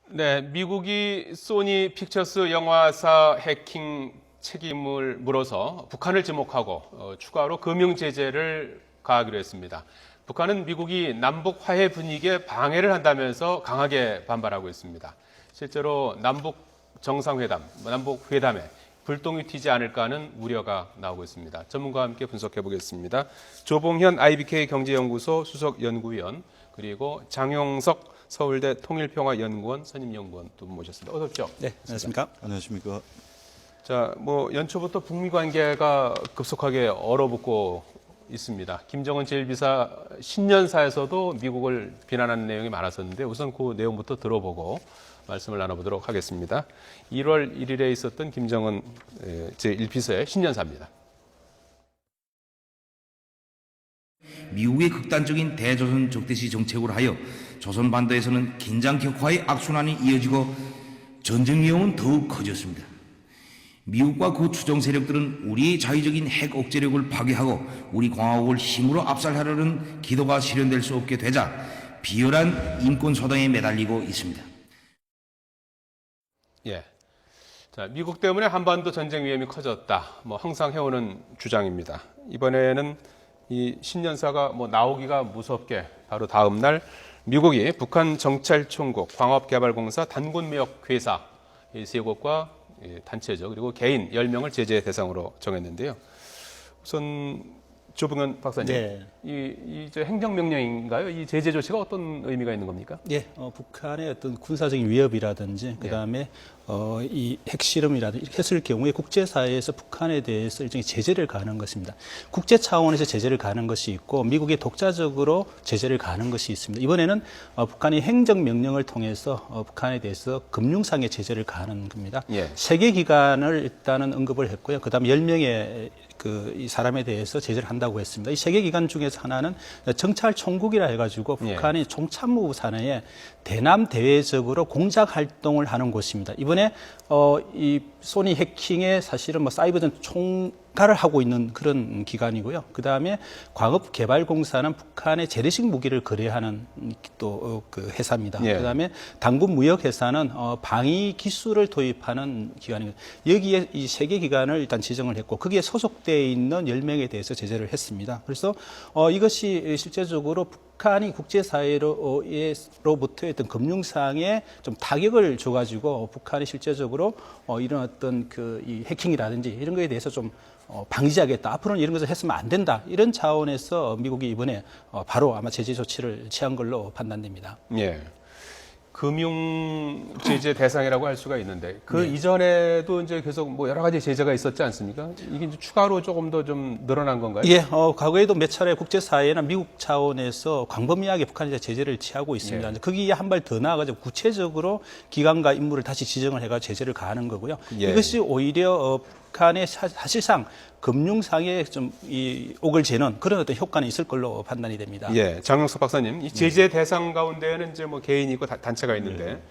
네, 미국이 소니 픽처스 영화사 해킹 책임을 물어서 북한을 지목하고 추가로 금융 제재를 가하기로 했습니다. 북한은 미국이 남북 화해 분위기에 방해를 한다면서 강하게 반발하고 있습니다. 실제로 남북 정상회담, 남북 회담에 불똥이 튀지 않을까 하는 우려가 나오고 있습니다. 전문가와 함께 분석해 보겠습니다. 조봉현 IBK 경제연구소 수석 연구위원, 그리고 장용석 서울대 통일평화연구원 선임연구원 두 분 모셨습니다. 어서 오십시오. 네, 안녕하십니까? 안녕하십니까? 자, 연초부터 북미 관계가 급속하게 얼어붙고 있습니다. 김정은 제1비사 신년사에서도 미국을 비난하는 내용이 많았었는데 우선 그 내용부터 들어보고 말씀을 나눠보도록 하겠습니다. 1월 1일에 있었던 김정은 제1비서의 신년사입니다. 미국의 극단적인 대조선 적대시 정책으로 하여 조선 반도에서는 긴장 격화의 악순환이 이어지고 전쟁 위험은 더욱 커졌습니다. 미국과 그 추종 세력들은 우리의 자위적인 핵 억제력을 파괴하고 우리 공화국을 힘으로 압살하려는 기도가 실현될 수 없게 되자 비열한 인권 소동에 매달리고 있습니다. 예. 자, 미국 때문에 한반도 전쟁 위험이 커졌다. 항상 해오는 주장입니다. 이번에는 이 신년사가 나오기가 무섭게 바로 다음 날 미국이 북한 정찰총국, 광업개발공사, 단군무역회사 이 세 곳과 단체죠. 그리고 개인 10명을 제재 대상으로 정했는데요. 우선 조봉현 박사님, 네. 이 행정명령인가요? 이 제재 조치가 어떤 의미가 있는 겁니까? 예, 북한의 어떤 군사적인 위협이라든지 그다음에 이 핵실험이라든지 이렇게 했을 경우에 국제사회에서 북한에 대해서 일종의 제재를 가하는 것입니다. 국제 차원에서 제재를 가하는 것이 있고 미국이 독자적으로 제재를 가하는 것이 있습니다. 이번에는 북한이 행정명령을 통해서 북한에 대해서 금융상의 제재를 가하는 겁니다. 예. 세계 기관을 일단은 언급을 했고요. 그다음에 10명의 이 사람에 대해서 제재를 한다고 했습니다. 이 세계 기관 중에서 하나는 정찰총국이라 해가지고 북한이 총참모부 산하에 대남 대외적으로 공작 활동을 하는 곳입니다. 이번에 이 소니 해킹에 사실은 사이버전 총괄을 하고 있는 그런 기관이고요. 그 다음에 광업개발공사는 북한의 재래식 무기를 거래하는 또 그 회사입니다. 예. 그 다음에 당군무역회사는 방위 기술을 도입하는 기관입니다. 여기에 이 세 개 기관을 일단 지정을 했고 거기에 소속되어 있는 10명에 대해서 제재를 했습니다. 그래서 이것이 실제적으로 북한이 국제사회로부터 어떤 금융상에 좀 타격을 줘가지고 북한이 실제적으로 이런 어떤 이 해킹이라든지 이런 거에 대해서 좀 방지하겠다. 앞으로는 이런 것을 했으면 안 된다. 이런 차원에서 미국이 이번에 바로 아마 제재 조치를 취한 걸로 판단됩니다. 예. 금융 제재 대상이라고 할 수가 있는데 이전에도 이제 계속 여러 가지 제재가 있었지 않습니까? 이게 이제 추가로 조금 더 좀 늘어난 건가요? 예, 과거에도 몇 차례 국제사회나 미국 차원에서 광범위하게 북한에 제재를 취하고 있습니다. 예. 거기에 한 발 더 나아가지고 구체적으로 기관과 인물을 다시 지정을 해가 제재를 가하는 거고요. 예. 이것이 오히려 북한의 사실상 금융상에 좀 이 옥을 재는 그런 어떤 효과는 있을 걸로 판단이 됩니다. 예, 장영석 박사님, 이 제재 대상 가운데에는 이제 개인이 있고 단체가 있는데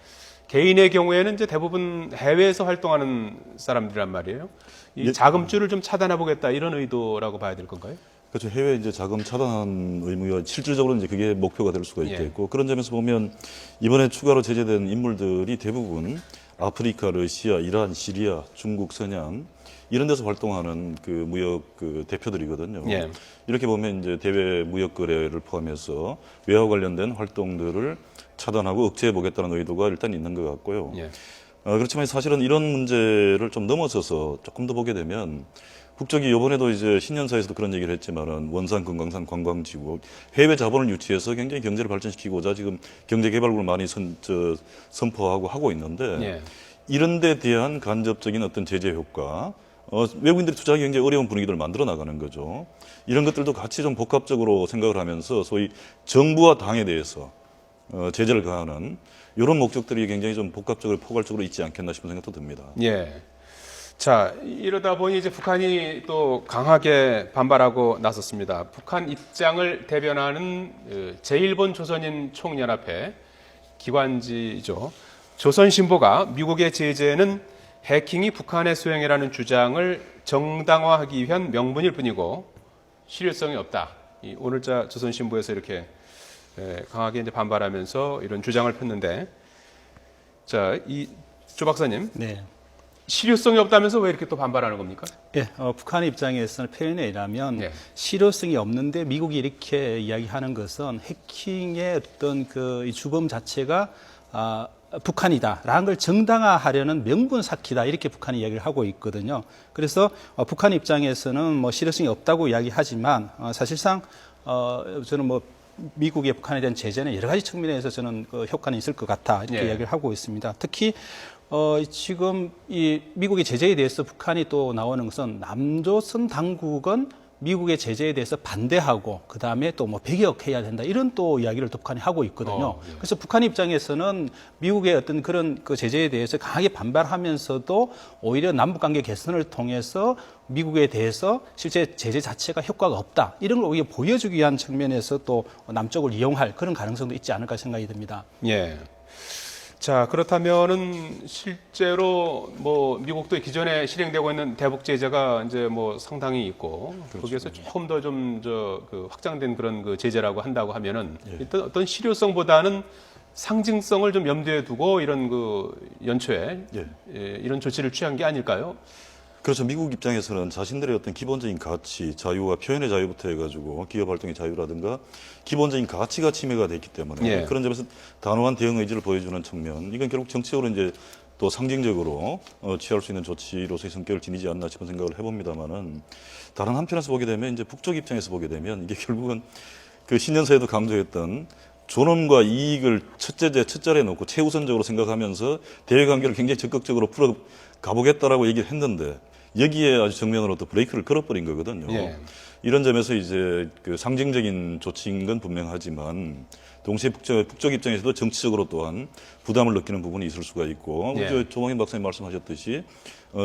개인의 경우에는 이제 대부분 해외에서 활동하는 사람들이란 말이에요. 이 자금줄을 좀 차단해 보겠다 이런 의도라고 봐야 될 건가요? 그렇죠. 해외 이제 자금 차단 의무가 실질적으로 이제 그게 목표가 될 수가 있겠고 그런 점에서 보면 이번에 추가로 제재된 인물들이 대부분 아프리카, 러시아, 이란, 시리아, 중국, 서양 이런 데서 활동하는 그 무역 대표들이거든요. 예. 이렇게 보면 이제 대외 무역 거래를 포함해서 외화 관련된 활동들을 차단하고 억제해 보겠다는 의도가 일단 있는 것 같고요. 예. 그렇지만 사실은 이런 문제를 좀 넘어서서 조금 더 보게 되면 국적이 이번에도 이제 신년사에서도 그런 얘기를 했지만은 원산, 금강산, 관광지구 해외 자본을 유치해서 굉장히 경제를 발전시키고자 지금 경제개발국을 많이 선포하고 하고 있는데 예. 이런 데 대한 간접적인 어떤 제재 효과 외국인들이 투자하기 굉장히 어려운 분위기를 만들어 나가는 거죠. 이런 것들도 같이 좀 복합적으로 생각을 하면서 소위 정부와 당에 대해서 제재를 가하는 이런 목적들이 굉장히 좀 복합적으로 포괄적으로 있지 않겠나 싶은 생각도 듭니다. 예. 자, 이러다 보니 이제 북한이 또 강하게 반발하고 나섰습니다. 북한 입장을 대변하는 제1본 조선인 총연합회 기관지죠. 조선신보가 미국의 제재는 해킹이 북한의 소행이라는 주장을 정당화하기 위한 명분일 뿐이고 실효성이 없다. 이 오늘자 조선신보에서 이렇게 강하게 이제 반발하면서 이런 주장을 폈는데 자, 조 박사님, 네. 실효성이 없다면서 왜 이렇게 또 반발하는 겁니까? 예, 북한 입장에서는 표현에 의하면 네. 실효성이 없는데 미국이 이렇게 이야기하는 것은 해킹의 어떤 이 주범 자체가 북한이다라는 걸 정당화하려는 명분 쌓기다 이렇게 북한이 이야기를 하고 있거든요. 그래서 북한 입장에서는 뭐 실효성이 없다고 이야기하지만 사실상 저는 뭐 미국의 북한에 대한 제재는 여러 가지 측면에서 저는 효과는 있을 것 같다 이렇게 예. 이야기를 하고 있습니다. 특히 지금 이 미국의 제재에 대해서 북한이 또 나오는 것은 남조선 당국은 미국의 제재에 대해서 반대하고 그 다음에 또 뭐 배격해야 된다 이런 또 이야기를 또 북한이 하고 있거든요. 예. 그래서 북한 입장에서는 미국의 어떤 그런 그 제재에 대해서 강하게 반발하면서도 오히려 남북 관계 개선을 통해서 미국에 대해서 실제 제재 자체가 효과가 없다 이런 걸 오히려 보여주기 위한 측면에서 또 남쪽을 이용할 그런 가능성도 있지 않을까 생각이 듭니다. 예. 자, 그렇다면은 실제로 뭐 미국도 기존에 실행되고 있는 대북 제재가 이제 뭐 상당히 있고 거기에서 조금 더 좀 확장된 그런 그 제재라고 한다고 하면은 일단 어떤 실효성보다는 상징성을 좀 염두에 두고 이런 그 연초에 이런 조치를 취한 게 아닐까요? 그렇죠. 미국 입장에서는 자신들의 어떤 기본적인 가치, 자유와 표현의 자유부터 해가지고 기업 활동의 자유라든가 기본적인 가치가 침해가 됐기 때문에 예. 그런 점에서 단호한 대응 의지를 보여주는 측면, 이건 결국 정치적으로 이제 또 상징적으로 취할 수 있는 조치로서의 성격을 지니지 않나 싶은 생각을 해봅니다만은 다른 한편에서 보게 되면 이제 북쪽 입장에서 보게 되면 이게 결국은 그 신년사에도 강조했던 존엄과 이익을 첫 자리에 놓고 최우선적으로 생각하면서 대외 관계를 굉장히 적극적으로 풀어 가보겠다라고 얘기를 했는데 여기에 아주 정면으로 또 브레이크를 걸어버린 거거든요. 예. 이런 점에서 이제 그 상징적인 조치인 건 분명하지만 동시에 북쪽 입장에서도 정치적으로 또한 부담을 느끼는 부분이 있을 수가 있고 예. 조광인 박사님 말씀하셨듯이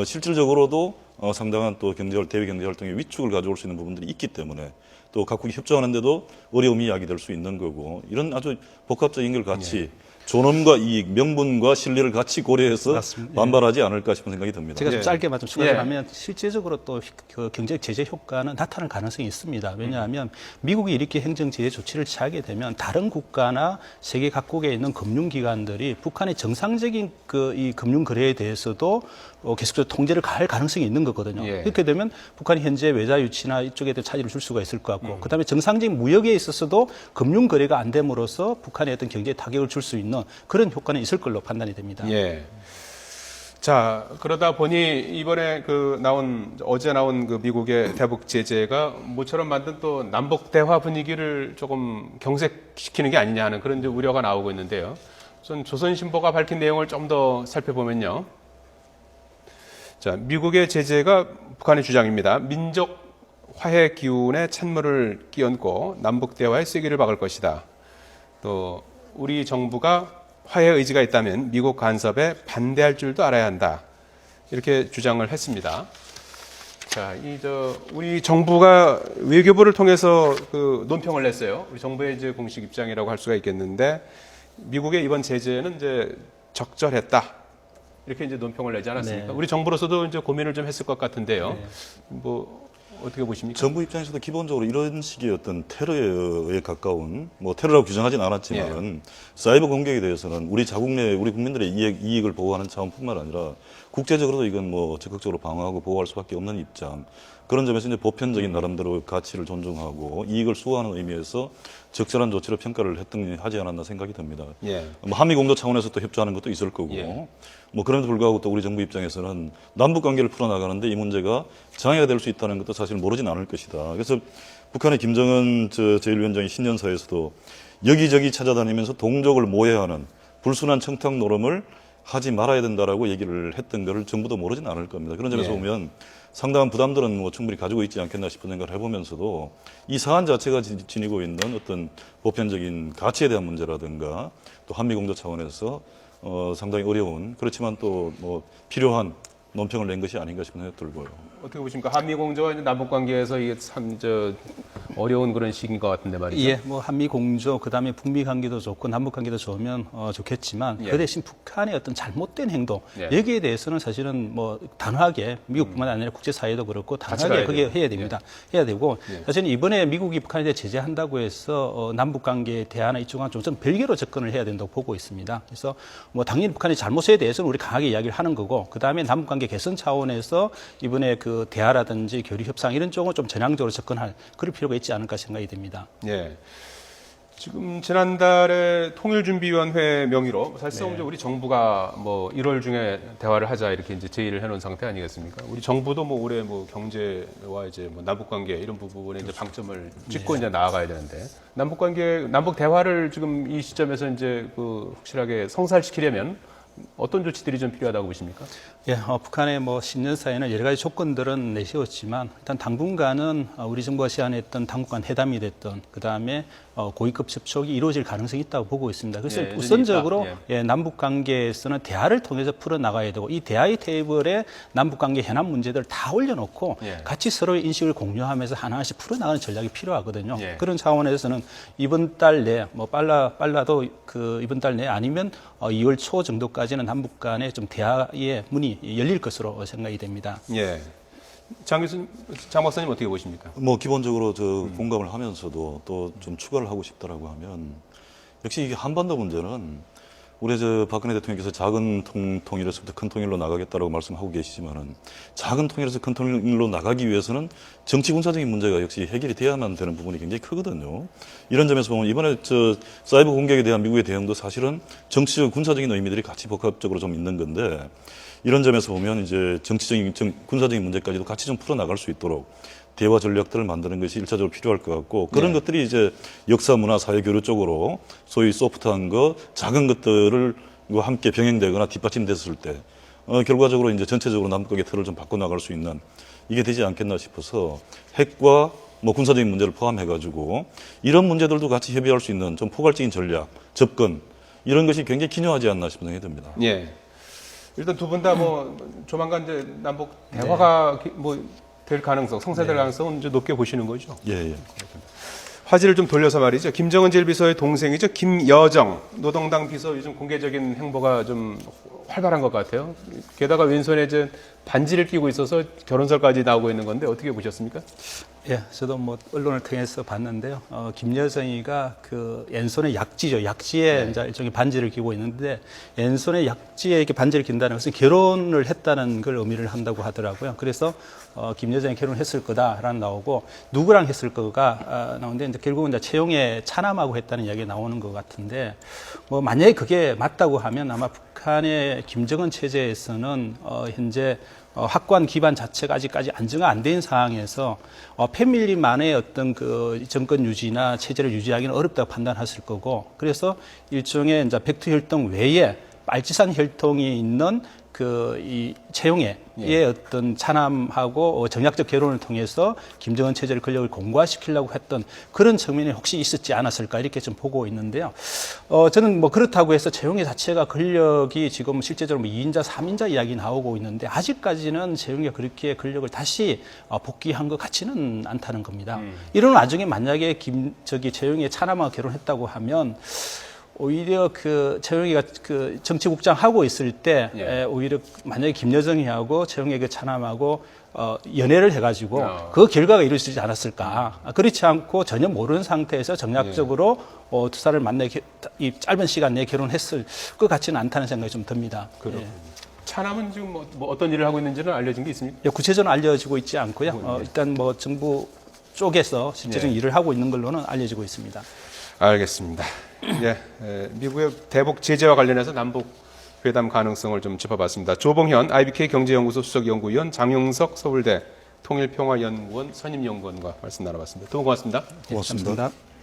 실질적으로도 상당한 또 대외 경제 활동에 위축을 가져올 수 있는 부분들이 있기 때문에 또 각국이 협조하는데도 어려움이 야기될 수 있는 거고 이런 아주 복합적인 걸 같이 존엄과 이익, 명분과 신뢰를 같이 고려해서 맞습니다. 반발하지 않을까 싶은 생각이 듭니다. 제가 좀 예. 짧게만 좀 추가하면 실제적으로 또 그 경제적 제재 효과는 나타날 가능성이 있습니다. 왜냐하면 미국이 이렇게 행정 제재 조치를 취하게 되면 다른 국가나 세계 각국에 있는 금융기관들이 북한의 정상적인 이 금융 거래에 대해서도 계속적으로 통제를 가할 가능성이 있는 거거든요. 예. 그렇게 되면 북한이 현재 외자 유치나 이쪽에 대해 차질을 줄 수가 있을 것 같고, 그다음에 정상적인 무역에 있어서도 금융 거래가 안 됨으로써 북한의 어떤 경제에 타격을 줄 수 있는 그런 효과는 있을 걸로 판단이 됩니다. 예. 자, 그러다 보니 이번에 어제 나온 그 미국의 대북 제재가 모처럼 만든 또 남북 대화 분위기를 조금 경색시키는 게 아니냐 하는 그런 이제 우려가 나오고 있는데요. 우선 조선신보가 밝힌 내용을 좀 더 살펴보면요. 자, 미국의 제재가 북한의 주장입니다. 민족 화해 기운에 찬물을 끼얹고 남북 대화의 쐐기를 박을 것이다. 또 우리 정부가 화해 의지가 있다면 미국 간섭에 반대할 줄도 알아야 한다. 이렇게 주장을 했습니다. 자, 우리 정부가 외교부를 통해서 그 논평을 냈어요. 우리 정부의 이제 공식 입장이라고 할 수가 있겠는데 미국의 이번 제재는 이제 적절했다. 이렇게 이제 논평을 내지 않았습니까? 네. 우리 정부로서도 이제 고민을 좀 했을 것 같은데요. 뭐 어떻게 보십니까? 정부 입장에서도 기본적으로 이런 식의 어떤 테러에 가까운 뭐 테러라고 규정하진 않았지만 사이버 공격에 대해서는 우리 자국 내 우리 국민들의 이익을 보호하는 차원뿐만 아니라 국제적으로도 이건 뭐 적극적으로 방어하고 보호할 수밖에 없는 입장. 그런 점에서 이제 보편적인 나름대로 가치를 존중하고 이익을 수호하는 의미에서 적절한 조치로 평가를 하지 않았나 생각이 듭니다. 예. 뭐 한미 공조 차원에서 또 협조하는 것도 있을 거고, 예. 뭐 그럼에도 불구하고 또 우리 정부 입장에서는 남북 관계를 풀어나가는데 이 문제가 장애가 될 수 있다는 것도 사실 모르진 않을 것이다. 그래서 북한의 김정은 제1위원장이 신년사에서도 여기저기 찾아다니면서 동족을 모해하는 불순한 청탁 노름을 하지 말아야 된다라고 얘기를 했던 것을 정부도 모르진 않을 겁니다. 그런 점에서 예. 보면 상당한 부담들은 뭐 충분히 가지고 있지 않겠나 싶은 생각을 해보면서도 이 사안 자체가 지니고 있는 어떤 보편적인 가치에 대한 문제라든가 또 한미 공조 차원에서 상당히 어려운 그렇지만 또 뭐 필요한 논평을 낸 것이 아닌가 싶은 생각이 들고요. 어떻게 보십니까? 한미 공조와 남북 관계에서 이게 참 어려운 그런 시기인 것 같은데 말이죠. 예, 뭐 한미 공조, 그다음에 북미 관계도 좋고 남북 관계도 좋으면 좋겠지만 예. 그 대신 북한의 어떤 잘못된 행동 예. 여기에 대해서는 사실은 뭐 단호하게 미국뿐만 아니라 국제사회도 그렇고 단호하게 가야 그게 돼요. 해야 됩니다. 해야 되고 예. 사실은 이번에 미국이 북한에 대해 제재한다고 해서 남북 관계에 대한 이쪽은 좀 별개로 접근을 해야 된다고 보고 있습니다. 그래서 뭐 당연히 북한의 잘못에 대해서는 우리 강하게 이야기를 하는 거고 그다음에 남북 관계 개선 차원에서 이번에 그 대화라든지 교류 협상 이런 쪽은 좀 전향적으로 접근할 그럴 필요가 있지 않을까 생각이 됩니다. 예. 지금 지난달에 통일준비위원회 명의로 사실상 이제 우리 정부가 뭐 1월 중에 대화를 하자 이렇게 이제 제의를 해놓은 상태 아니겠습니까? 우리 정부도 뭐 올해 뭐 경제와 이제 뭐 남북 관계 이런 부분에 이제 방점을 찍고 이제 나아가야 되는데 남북 관계 남북 대화를 지금 이 시점에서 이제 그 확실하게 성사시키려면 어떤 조치들이 좀 필요하다고 보십니까? 예, 북한의 뭐 10년 사이에는 여러 가지 조건들은 내세웠지만 일단 당분간은 우리 정부가 제안했던 당국간 회담이 됐던 그 다음에 고위급 접촉이 이루어질 가능성이 있다고 보고 있습니다. 그래서 예, 우선적으로 있다. 예, 남북 관계에서는 대화를 통해서 풀어 나가야 되고 이 대화의 테이블에 남북 관계 현안 문제들을 다 올려놓고 예. 같이 서로의 인식을 공유하면서 하나씩 풀어 나가는 전략이 필요하거든요. 예. 그런 차원에서는 이번 달 내 뭐 빨라도 그 이번 달 내 아니면 2월 초 정도까지는 남북 간의 좀 대화의 문이 열릴 것으로 생각이 됩니다. 예. 장 박사님 어떻게 보십니까? 뭐 기본적으로 저 공감을 하면서도 또 좀 추가를 하고 싶다라고 하면 역시 이게 한반도 문제는 우리 저 박근혜 대통령께서 작은 통일에서부터 큰 통일로 나가겠다라고 말씀하고 계시지만은 작은 통일에서 큰 통일로 나가기 위해서는 정치 군사적인 문제가 역시 해결이 돼야만 되는 부분이 굉장히 크거든요. 이런 점에서 보면 이번에 저 사이버 공격에 대한 미국의 대응도 사실은 정치적 군사적인 의미들이 같이 복합적으로 좀 있는 건데 이런 점에서 보면 이제 정치적인 군사적인 문제까지도 같이 좀 풀어 나갈 수 있도록 대화 전략들을 만드는 것이 일차적으로 필요할 것 같고 그런 것들이 이제 역사, 문화, 사회, 교류 쪽으로 소위 소프트한 거, 작은 것들을 함께 병행되거나 뒷받침됐을 때 결과적으로 이제 전체적으로 남북의 틀을 좀 바꿔 나갈 수 있는 이게 되지 않겠나 싶어서 핵과 뭐 군사적인 문제를 포함해가지고 이런 문제들도 같이 협의할 수 있는 좀 포괄적인 전략, 접근 이런 것이 굉장히 기묘하지 않나 싶은 생각이 듭니다. 예. 일단 두 분 다 뭐 조만간 이제 남북 대화가 뭐 될 가능성, 성사될 가능성은 이제 높게 보시는 거죠. 예, 예. 화제를 좀 돌려서 말이죠. 김정은 제1비서의 동생이죠. 김여정 노동당 비서 요즘 공개적인 행보가 좀 활발한 것 같아요. 게다가 왼손에 이제 반지를 끼고 있어서 결혼설까지 나오고 있는 건데 어떻게 보셨습니까? 예, 저도 뭐 언론을 통해서 봤는데요. 김여정이가 그 왼손에 약지죠. 약지에 이제 일종의 반지를 끼고 있는데 왼손에 약지에 이렇게 반지를 낀다는 것은 결혼을 했다는 걸 의미를 한다고 하더라고요. 그래서 김여정이 결혼했을 거다라는 나오고 누구랑 했을 거가 나오는데 이제 결국은 이제 채용에 차남하고 했다는 이야기가 나오는 것 같은데 뭐 만약에 그게 맞다고 하면 아마 북한의 김정은 체제에서는 현재 확고한 기반 자체가 아직까지 안정화 안 된 상황에서 패밀리만의 어떤 그 정권 유지나 체제를 유지하기는 어렵다고 판단했을 거고 그래서 일종의 이제 백투 혈통 외에 빨치산 혈통이 있는 그 이 채용의 어떤 차남하고 정략적 결혼을 통해서 김정은 체제의 권력을 공고화시키려고 했던 그런 측면이 혹시 있었지 않았을까 이렇게 좀 보고 있는데요. 저는 뭐 그렇다고 해서 채용의 자체가 권력이 지금 실제적으로 뭐 2인자, 3인자 이야기 나오고 있는데 아직까지는 채용이 그렇게 권력을 다시 복귀한 것 같지는 않다는 겁니다. 이런 와중에 만약에 채용의 차남하고 결혼했다고 하면 오히려 그 채용이가 그 정치국장 하고 있을 때 오히려 만약에 김여정이하고 채용이 그 차남하고 연애를 해가지고 그 결과가 이루어지지 않았을까. 그렇지 않고 전혀 모르는 상태에서 정략적으로 두 사람을 만나 이 짧은 시간 내에 결혼했을 것 같지는 않다는 생각이 좀 듭니다. 그렇군요. 차남은 지금 뭐 어떤 일을 하고 있는지는 알려진 게 있습니까? 구체적으로 알려지고 있지 않고요. 일단 뭐 정부 쪽에서 실제적인 일을 하고 있는 걸로는 알려지고 있습니다. 알겠습니다. 예, 미국의 대북 제재와 관련해서 남북 회담 가능성을 좀 짚어봤습니다. 조봉현 IBK 경제연구소 수석연구위원, 장용석 서울대 통일평화연구원 선임연구원과 말씀 나눠봤습니다. 두 분 고맙습니다. 고맙습니다. 감사합니다.